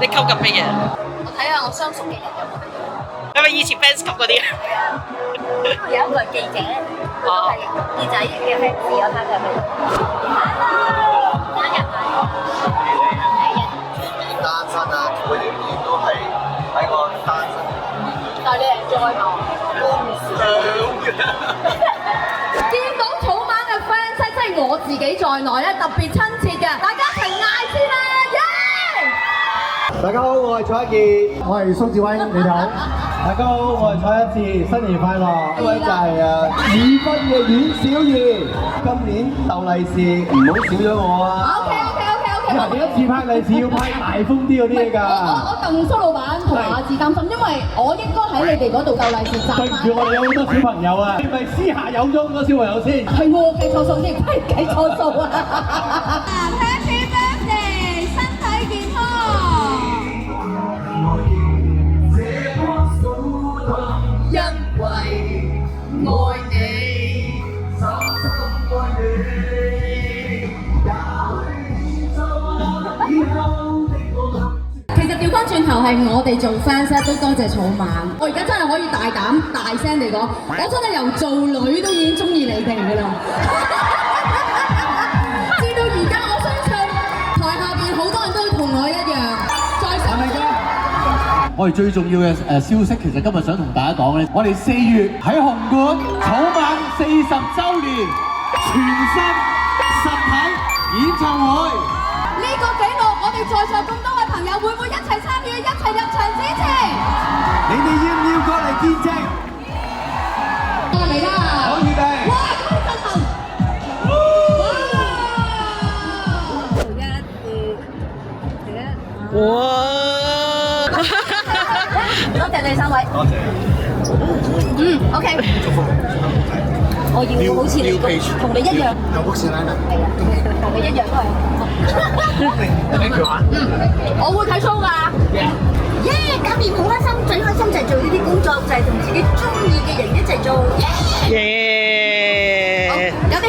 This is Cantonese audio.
你溝緊乜嘢？我睇下我相熟嘅人有冇得用。係咪以前 fans 級嗰啲？係啊，因為有一個係記者，都係記者嘅 fans 有他嘅喺度。加入埋。單身啊，佢哋亦都係喺個單身。但係你係再望。我唔想嘅。見到草蜢嘅 fans， 即係我自己在內咧，特別親切嘅，大家一齊嗌先啦！耶！大家好，我係蔡一傑，我係蘇志威，你好。大家好，我係蔡一智，新年快樂！呢位就係已婚嘅阮小儀，今年逗利是唔好少咗我啊 OK。嗱，幾多次派利是要派大風啲嗰啲㗎？我鄧蘇老闆同埋阿志擔心，因為我應該喺你哋嗰度鬥利是賺。對唔住，我哋有好多小朋友啊！你咪私下有咗好多小朋友先？係喎，計錯數先，計錯數啊！Happy birthday，身體健康。因為愛你，深深愛你。其實調翻轉頭係我哋做 fans 都多謝草蜢。我而家真係可以大膽大聲地講，我真係由做女都已經中意你哋㗎啦。至到而家，我相信台下邊好多人都同我一樣，再深入。我哋最重要嘅消息，其實今日想同大家講咧，我哋4月喺紅館草蜢40週年全新實體演唱會。呢個紀錄，我哋在座咁多位朋友會唔會一齊參與，一齊入場支持？你哋要唔要過嚟見證？嚟啦！好預備。哇！咁震撼！哇！哇！多謝你3位。多謝。OK。我要好似你咁，同你一樣。有福先啦。係啊，同你一樣都係。我會睇 show 㗎。搞掂好開心，最開心就係做呢啲工作，就係同自己中意嘅人一齊做。耶！好，有啲。